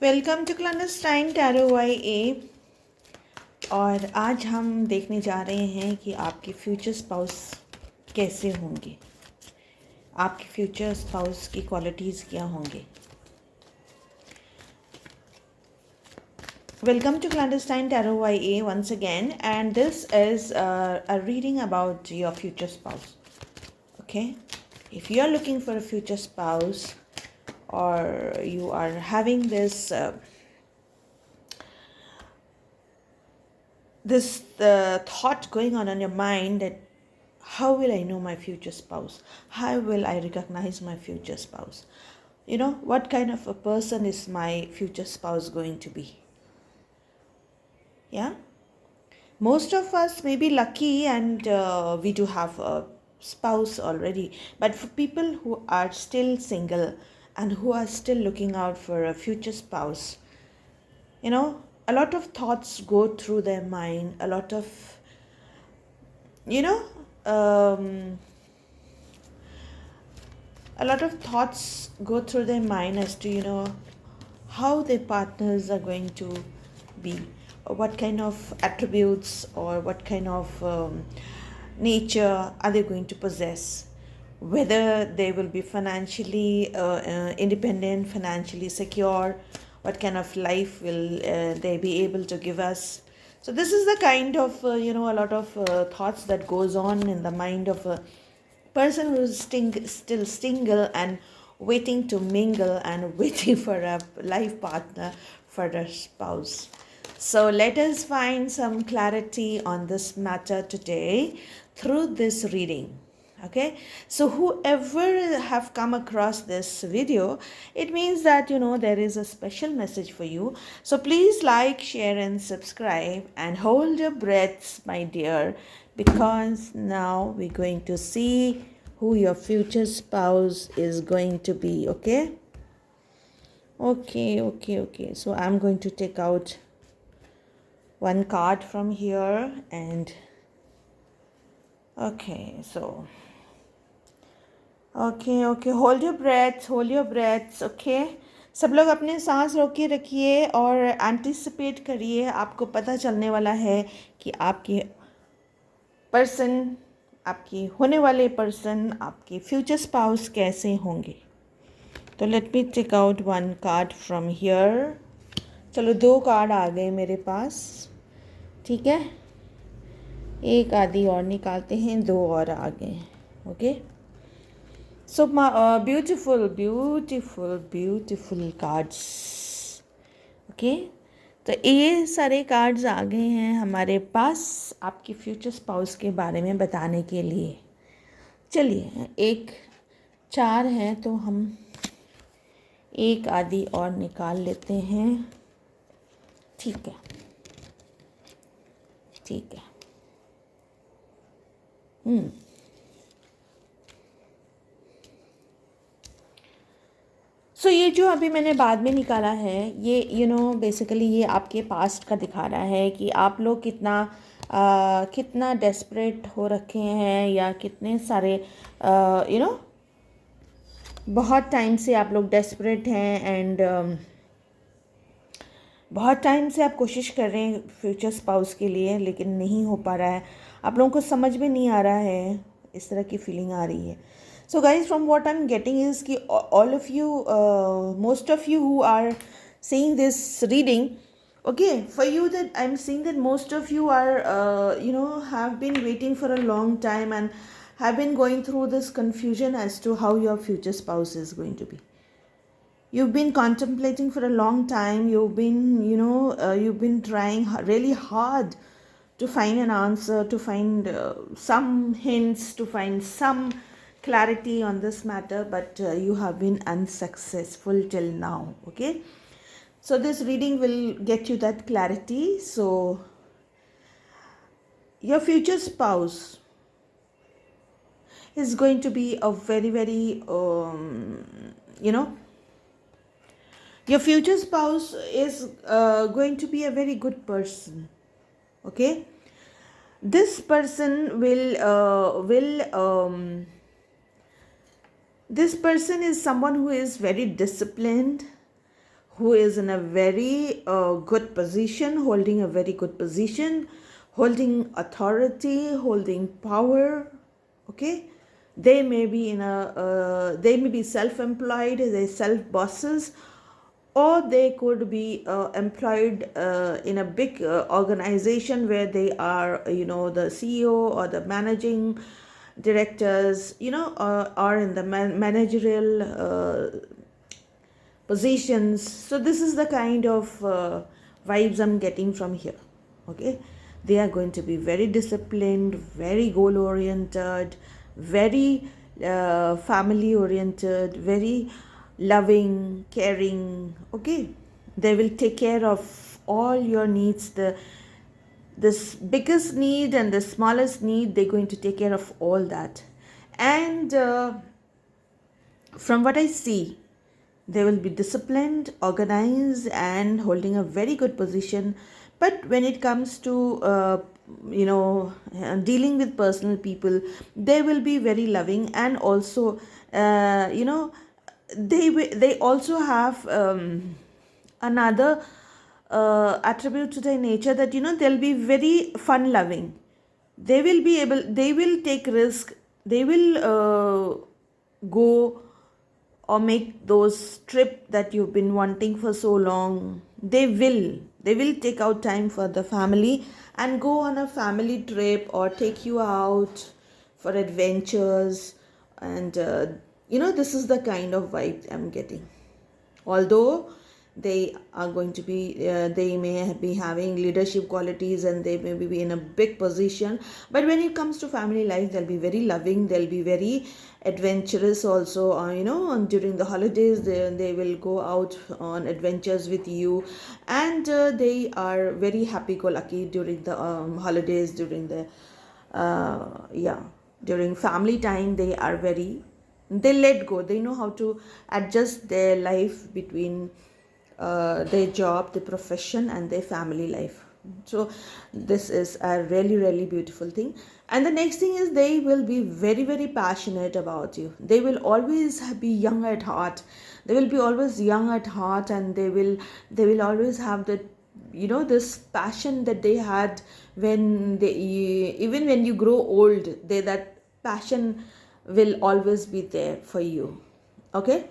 Welcome to clandestine tarot Y A. और आज हम देखने जा रहे हैं कि आपके फ्यूचर स्पाउस कैसे होंगे, आपके फ्यूचर स्पाउस की क्वालिटीज़ क्या होंगे। Welcome to clandestine tarot Y A once again, and this is a reading about your future spouse. Okay, if you are looking for a future spouse or you are having this thought going on your mind that how will I know my future spouse? How will I recognize my future spouse? What kind of a person is my future spouse going to be? Yeah, most of us may be lucky and we do have a spouse already, but for people who are still single and who are still looking out for a future spouse, a lot of thoughts go through their mind, a lot of you know um, a lot of thoughts go through their mind as to how their partners are going to be, or what kind of attributes or what kind of nature are they going to possess, whether they will be financially independent, financially secure, what kind of life will they be able to give us. So this is the kind of a lot of thoughts that goes on in the mind of a person who's still single and waiting to mingle and waiting for a life partner, for a spouse. So let us find some clarity on this matter today through this reading. Okay, so whoever have come across this video, it means that there is a special message for you. So please like, share and subscribe, and hold your breaths, my dear, because now we're going to see who your future spouse is going to be. Okay, so I'm going to take out one card from here, and okay, hold your breaths. Okay, सब लोग अपने सांस रोक के रखिए और anticipate करिए। आपको पता चलने वाला है कि आपकी पर्सन, आपकी होने वाले पर्सन, आपके फ्यूचर स्पाउस कैसे होंगे। तो let me take out one card from here. चलो, 2 कार्ड आ गए मेरे पास, ठीक है। एक आदि और निकालते हैं, 2 और आ गए। Okay, so beautiful cards. Okay, तो ये सारे कार्ड्स आ गए हैं हमारे पास आपके फ्यूचर स्पाउस के बारे में बताने के लिए। चलिए, एक 4 हैं तो हम एक आदि और निकाल लेते हैं। ठीक है। सो ये जो अभी मैंने बाद में निकाला है, ये बेसिकली ये आपके पास्ट का दिखा रहा है कि आप लोग कितना डेस्परेट हो रखे हैं, या कितने सारे बहुत टाइम से आप लोग डेस्परेट हैं, एंड बहुत टाइम से आप कोशिश कर रहे हैं फ्यूचर स्पाउस के लिए, लेकिन नहीं हो पा रहा है। आप लोगों को समझ में नहीं आ रहा है, इस तरह की फीलिंग आ रही है। So guys, from what I'm getting is कि all of you, most of you who are seeing this reading, okay, for you that I'm seeing that most of you are, have been waiting for a long time and have been going through this confusion as to how your future spouse is going to be. You've been contemplating for a long time. You've been trying really hard to find an answer, to find some hints, to find some clarity on this matter, but you have been unsuccessful till now. Okay, so this reading will get you that clarity. So your future spouse is going to be a very your future spouse is going to be a very good person. Okay, this person this person is someone who is very disciplined, who is in a very good position, holding a very good position, holding authority, holding power. Okay, they may be in a they may be self-employed, they self bosses, or they could be employed in a big organization where they are, the CEO or the managing directors, are in the managerial positions. So this is the kind of vibes I'm getting from here. Okay, they are going to be very disciplined, very goal oriented, very family oriented, very loving, caring. Okay, they will take care of all your needs, this biggest need and the smallest need. They're going to take care of all that. And from what I see, they will be disciplined, organized, and holding a very good position. But when it comes to dealing with personal people, they will be very loving, and also they also have another attribute to their nature, that they'll be very fun loving. They will take risk, they will go or make those trip that you've been wanting for so long. They will take out time for the family and go on a family trip or take you out for adventures. And this is the kind of vibe I'm getting. Although they are going to be they may be having leadership qualities and they may be in a big position, but when it comes to family life, they'll be very loving, they'll be very adventurous also. During the holidays, they will go out on adventures with you, and they are very happy-go-lucky during the holidays, during the during family time. They let go, they know how to adjust their life between their job, their profession, and their family life. So this is a really, really beautiful thing. And the next thing is, they will be very, very passionate about you. They will always be young at heart. They will be always young at heart, and they will always have the this passion that they had when they, even when you grow old, that passion will always be there for you. Okay.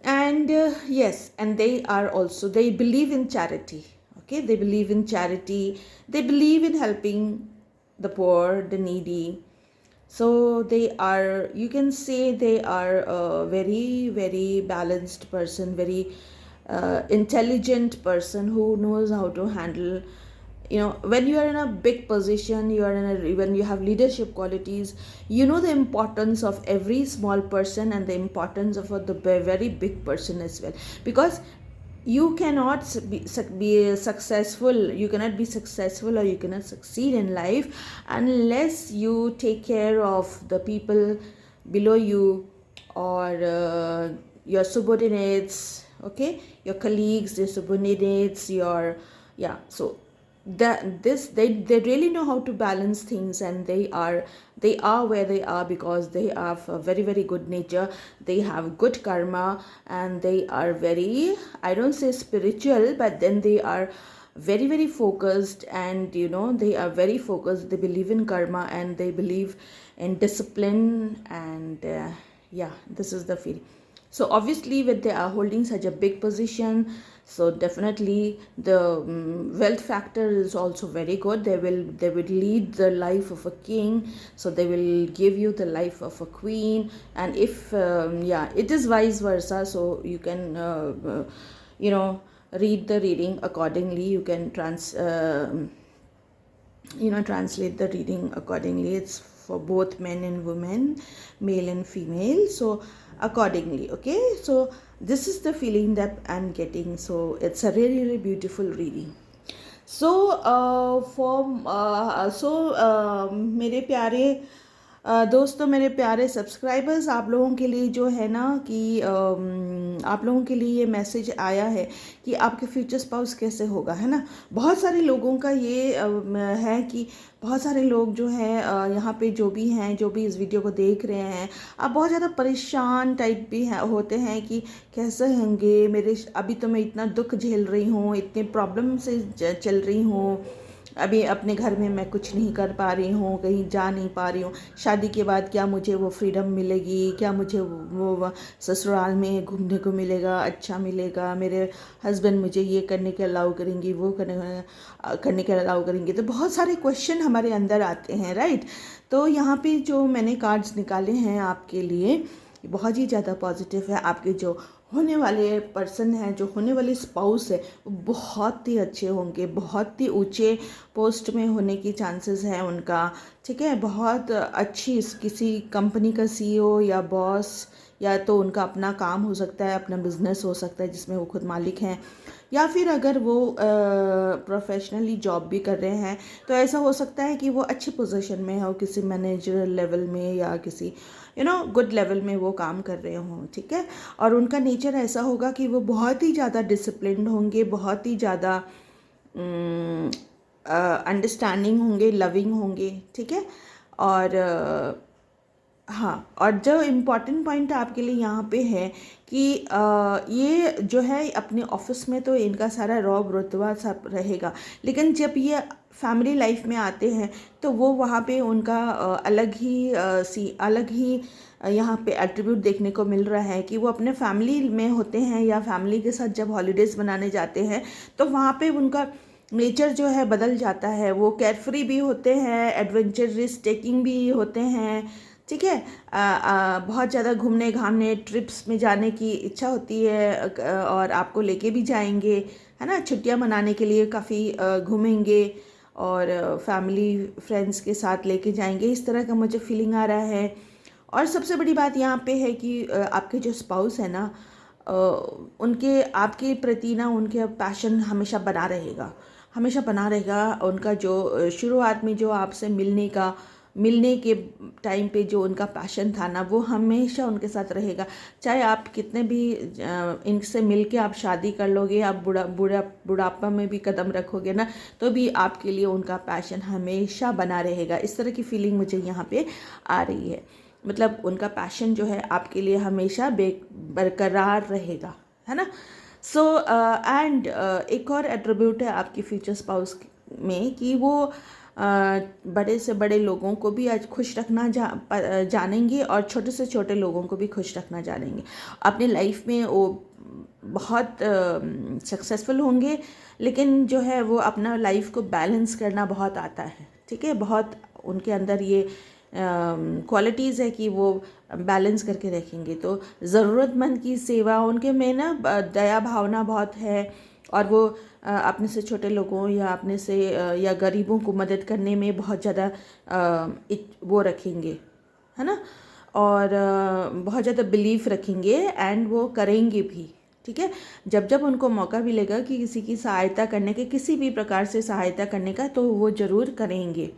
And yes, and they believe in charity. Okay, they believe in charity, they believe in helping the poor, the needy. So they are, you can say, they are a very, very balanced person, very intelligent person who knows how to handle. When you are in a big position, when you have leadership qualities, you know the importance of every small person and the importance of the very big person as well. Because you cannot be successful, you cannot be successful, or you cannot succeed in life unless you take care of the people below you, or your subordinates. Okay, your colleagues, your subordinates, your so they really know how to balance things, and they are where they are because they have a very, very good nature, they have good karma, and they are very, I don't say spiritual, but then they are very, very focused. And they are very focused, they believe in karma, and they believe in discipline. And this is the feeling. So obviously, when they are holding such a big position, so definitely the wealth factor is also very good. They will lead the life of a king, so they will give you the life of a queen. And if it is vice versa, so you can read the reading accordingly. You can translate the reading accordingly. It's for both men and women, male and female, so accordingly. Okay, so this is the feeling that I'm getting. So it's a really, really beautiful reading. So मेरे प्यारे दोस्तों, मेरे प्यारे subscribers, आप लोगों के लिए जो है ना कि आप लोगों के लिए ये मैसेज आया है कि आपके फ्यूचर स्पाउस कैसे होगा, है ना। बहुत सारे लोगों का ये है कि बहुत सारे लोग जो हैं यहाँ पे जो भी हैं, जो भी इस वीडियो को देख रहे हैं, आप बहुत ज़्यादा परेशान टाइप भी हैं, होते हैं कि कैसे होंगे मेरे, अभी तो मैं इतना दुख झेल रही हूँ, इतने प्रॉब्लम से चल रही हूँ, अभी अपने घर में मैं कुछ नहीं कर पा रही हूँ, कहीं जा नहीं पा रही हूँ, शादी के बाद क्या मुझे वो फ्रीडम मिलेगी, क्या मुझे वो ससुराल में घूमने को मिलेगा, अच्छा मिलेगा, मेरे हस्बैंड मुझे ये करने के अलाउ करेंगी, वो करने के अलाउ करेंगे। तो बहुत सारे क्वेश्चन हमारे अंदर आते हैं, राइट। तो यहाँ पे जो मैंने कार्ड्स निकाले हैं आपके लिए, बहुत ही ज़्यादा पॉजिटिव है। आपके जो होने वाले पर्सन हैं, जो होने वाले स्पाउस है, वो बहुत ही अच्छे होंगे, बहुत ही ऊंचे पोस्ट में होने की चांसेस हैं उनका, ठीक है। बहुत अच्छी किसी कंपनी का सीईओ या बॉस, या तो उनका अपना काम हो सकता है, अपना बिजनेस हो सकता है जिसमें वो खुद मालिक हैं, या फिर अगर वो प्रोफेशनली जॉब भी कर रहे हैं तो ऐसा हो सकता है कि वो अच्छी पोजीशन में हो, किसी मैनेजर लेवल में या किसी गुड लेवल में वो काम कर रहे हों, ठीक है। और उनका नेचर ऐसा होगा कि वो बहुत ही ज़्यादा डिसिप्लिन्ड होंगे, बहुत ही ज़्यादा अंडरस्टैंडिंग होंगे, लविंग होंगे, ठीक है। और हाँ, और जो इम्पॉर्टेंट पॉइंट आपके लिए यहाँ पे है कि ये जो है अपने ऑफिस में तो इनका सारा रौब रुतबा सब रहेगा, लेकिन जब ये फैमिली लाइफ में आते हैं तो वो वहाँ पे उनका अलग ही यहाँ पे एट्रीब्यूट देखने को मिल रहा है कि वो अपने फैमिली में होते हैं या फैमिली के साथ जब हॉलीडेज़ मनाने जाते हैं तो वहाँ पे उनका नेचर जो है बदल जाता है। वो केयरफ्री भी होते हैं, एडवेंचर रिस्क टेकिंग भी होते हैं, ठीक है। बहुत ज़्यादा घूमने घामने ट्रिप्स में जाने की इच्छा होती है, और आपको लेके भी जाएंगे, है ना। छुट्टियां मनाने के लिए काफ़ी घूमेंगे और फैमिली फ्रेंड्स के साथ लेके जाएंगे, इस तरह का मुझे फीलिंग आ रहा है। और सबसे बड़ी बात यहाँ पे है कि आपके जो स्पाउस है ना, उनके आपके प्रति ना उनके पैशन हमेशा बना रहेगा, हमेशा बना रहेगा। उनका जो शुरुआत में जो आपसे मिलने के टाइम पे जो उनका पैशन था ना, वो हमेशा उनके साथ रहेगा। चाहे आप कितने भी इनसे मिल के आप शादी कर लोगे, आप बुढ़ापा में भी कदम रखोगे ना, तो भी आपके लिए उनका पैशन हमेशा बना रहेगा। इस तरह की फीलिंग मुझे यहाँ पे आ रही है। मतलब उनका पैशन जो है आपके लिए हमेशा बरकरार रहेगा, है ना। सो एंड एक और एट्रीब्यूट है आपकी फ्यूचर स्पाउस में कि वो बड़े से बड़े लोगों को भी आज खुश रखना जानेंगे, और छोटे से छोटे लोगों को भी खुश रखना जानेंगे। अपने लाइफ में वो बहुत सक्सेसफुल होंगे, लेकिन जो है वो अपना लाइफ को बैलेंस करना बहुत आता है, ठीक है। बहुत उनके अंदर ये क्वालिटीज़ है कि वो बैलेंस करके रखेंगे। तो ज़रूरतमंद की सेवा उनके में ना दया भावना बहुत है, और वो अपने से छोटे लोगों या अपने से या गरीबों को मदद करने में बहुत ज़्यादा वो रखेंगे, है ना। और बहुत ज़्यादा बिलीफ रखेंगे, एंड वो करेंगे भी, ठीक है। जब जब उनको मौका मिलेगा कि किसी की सहायता करने के, किसी भी प्रकार से सहायता करने का, तो वो ज़रूर करेंगे।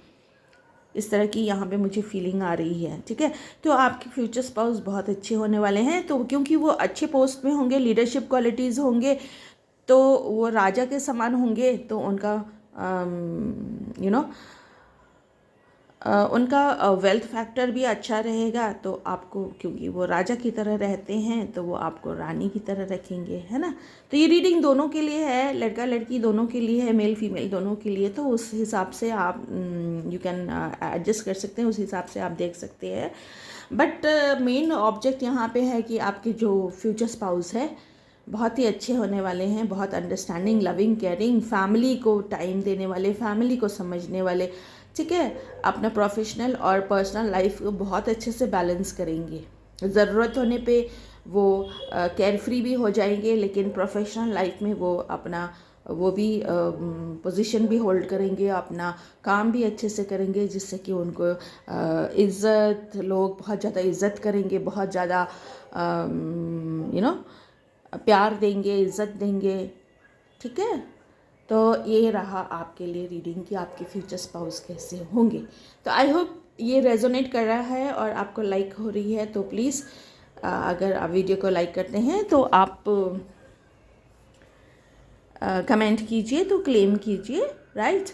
इस तरह की यहाँ पे मुझे फीलिंग आ रही है, ठीक है। तो आपके फ्यूचर स्पाउस बहुत अच्छे होने वाले हैं, तो क्योंकि वो अच्छे पोस्ट में होंगे, लीडरशिप क्वालिटीज़ होंगे, तो वो राजा के समान होंगे, तो उनका उनका वेल्थ फैक्टर भी अच्छा रहेगा। तो आपको, क्योंकि वो राजा की तरह रहते हैं, तो वो आपको रानी की तरह रखेंगे, है ना। तो ये रीडिंग दोनों के लिए है, लड़का लड़की दोनों के लिए है, मेल फीमेल दोनों के लिए। तो उस हिसाब से आप यू कैन एडजस्ट कर सकते हैं, उस हिसाब से आप देख सकते हैं। बट मेन ऑब्जेक्ट यहाँ पे है कि आपके जो फ्यूचर स्पाउस है बहुत ही अच्छे होने वाले हैं, बहुत अंडरस्टैंडिंग, लविंग, केयरिंग, फैमिली को टाइम देने वाले, फैमिली को समझने वाले, ठीक है। अपना प्रोफेशनल और पर्सनल लाइफ को बहुत अच्छे से बैलेंस करेंगे। ज़रूरत होने पे वो केयर फ्री भी हो जाएंगे, लेकिन प्रोफेशनल लाइफ में वो अपना वो भी पोजीशन भी होल्ड करेंगे, अपना काम भी अच्छे से करेंगे, जिससे कि उनको इज़्ज़त, लोग बहुत ज़्यादा इज़्ज़त करेंगे, बहुत ज़्यादा प्यार देंगे, इज़्ज़त देंगे, ठीक है। तो ये रहा आपके लिए रीडिंग कि आपके फ्यूचर स्पाउस कैसे होंगे। तो आई होप ये रेजोनेट कर रहा है और आपको लाइक हो रही है तो प्लीज़ अगर आप वीडियो को लाइक करते हैं तो आप कमेंट कीजिए, तो क्लेम कीजिए, right?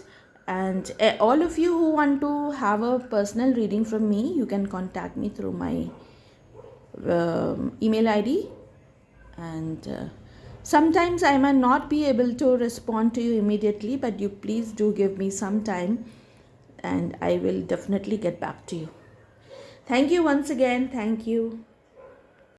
And all of you who want to have a personal reading from me, you can contact me through my email ID. And sometimes I might not be able to respond to you immediately, but you please do give me some time and I will definitely get back to you. Thank you once again. Thank you.